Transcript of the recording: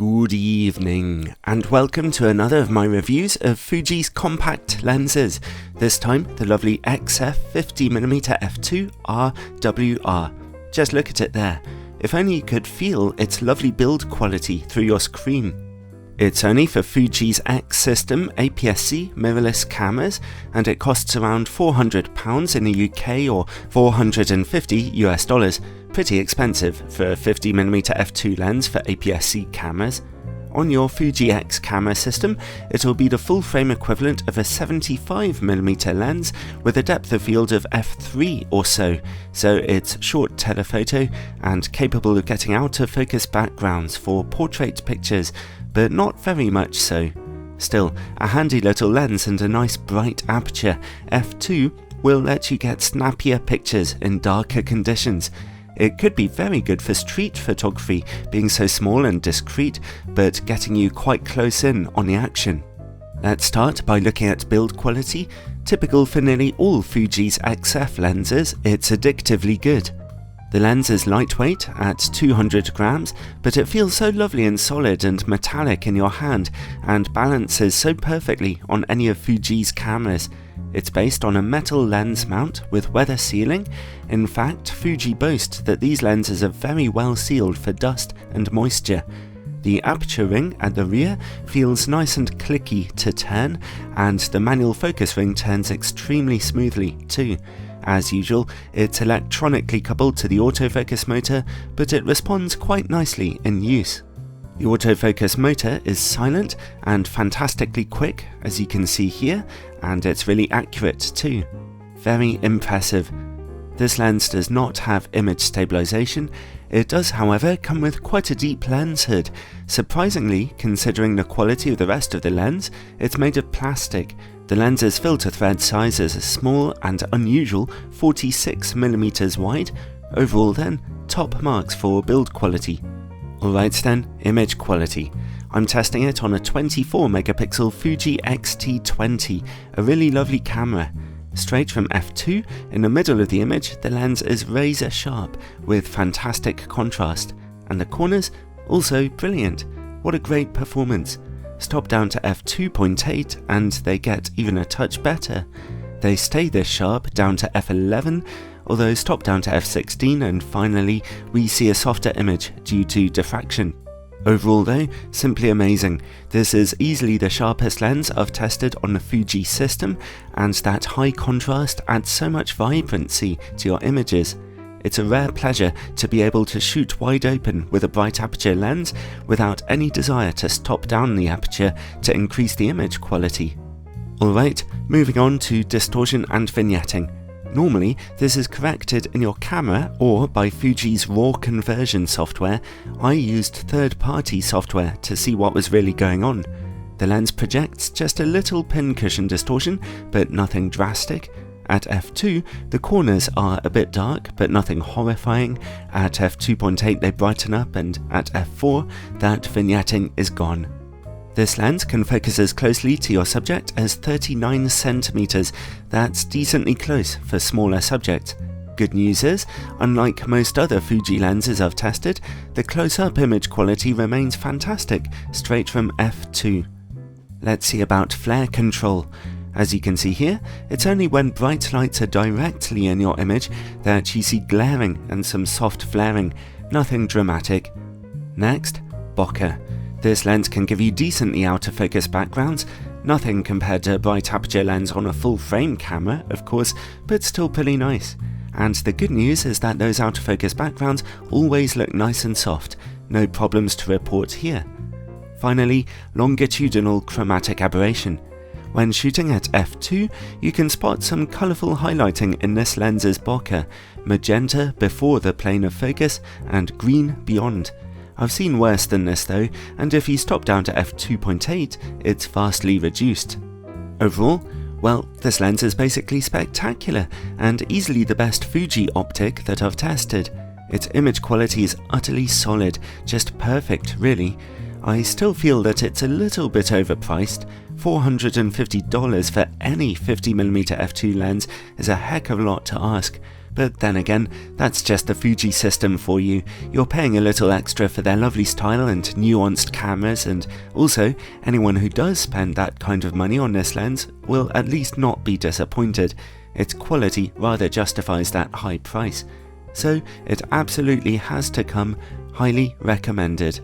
Good evening, and welcome to another of my reviews of Fuji's compact lenses, this time the lovely XF 50mm f2 RWR. Just look at it there. If only you could feel its lovely build quality through your screen. It's only for Fuji's X system APS-C mirrorless cameras, and it costs around £400 in the UK or $450 US. Pretty expensive for a 50mm f2 lens for APS-C cameras. On your Fuji X camera system, it'll be the full frame equivalent of a 75mm lens with a depth of field of f3 or so it's short telephoto and capable of getting out of focus backgrounds for portrait pictures, but not very much so. Still, a handy little lens and a nice bright aperture, f2 will let you get snappier pictures in darker conditions. It could be very good for street photography, being so small and discreet, but getting you quite close in on the action. Let's start by looking at build quality. Typical for nearly all Fuji's XF lenses, it's addictively good. The lens is lightweight at 200 grams, but it feels so lovely and solid and metallic in your hand, and balances so perfectly on any of Fuji's cameras. It's based on a metal lens mount with weather sealing. In fact, Fuji boast that these lenses are very well sealed for dust and moisture. The aperture ring at the rear feels nice and clicky to turn, and the manual focus ring turns extremely smoothly too. As usual, it's electronically coupled to the autofocus motor, but it responds quite nicely in use. The autofocus motor is silent and fantastically quick, as you can see here, and it's really accurate too. Very impressive. This lens does not have image stabilization. It does, however, come with quite a deep lens hood. Surprisingly, considering the quality of the rest of the lens, it's made of plastic. The lens's filter thread size is a small and unusual 46mm wide. Overall then, top marks for build quality. Alright then, image quality. I'm testing it on a 24MP Fuji X-T20, a really lovely camera. Straight from f2, in the middle of the image, the lens is razor sharp with fantastic contrast, and the corners also brilliant. What a great performance. Stop down to f2.8 and they get even a touch better. They stay this sharp down to f11, although stop down to f16 and finally we see a softer image due to diffraction. Overall though, simply amazing. This is easily the sharpest lens I've tested on the Fuji system, and that high contrast adds so much vibrancy to your images. It's a rare pleasure to be able to shoot wide open with a bright aperture lens without any desire to stop down the aperture to increase the image quality. Alright, moving on to distortion and vignetting. Normally, this is corrected in your camera or by Fuji's RAW conversion software. I used third-party software to see what was really going on. The lens projects just a little pincushion distortion, but nothing drastic. At f2, the corners are a bit dark, but nothing horrifying. At f2.8 they brighten up, and at f4, that vignetting is gone. This lens can focus as closely to your subject as 39cm. That's decently close for smaller subjects. Good news is, unlike most other Fuji lenses I've tested, the close-up image quality remains fantastic, straight from f2. Let's see about flare control. As you can see here, it's only when bright lights are directly in your image that you see glaring and some soft flaring, nothing dramatic. Next, bokeh. This lens can give you decently out of focus backgrounds, nothing compared to a bright aperture lens on a full frame camera, of course, but still pretty nice. And the good news is that those out of focus backgrounds always look nice and soft, no problems to report here. Finally, longitudinal chromatic aberration. When shooting at f2, you can spot some colourful highlighting in this lens's bokeh, magenta before the plane of focus and green beyond. I've seen worse than this though, and if you stop down to f2.8, it's vastly reduced. Overall, well, this lens is basically spectacular, and easily the best Fuji optic that I've tested. Its image quality is utterly solid, just perfect really. I still feel that it's a little bit overpriced. $450 for any 50mm f2 lens is a heck of a lot to ask, But then again, that's just the Fuji system for you. You're paying a little extra for their lovely style and nuanced cameras, and also anyone who does spend that kind of money on this lens will at least not be disappointed. Its quality rather justifies that high price. So it absolutely has to come. Highly recommended.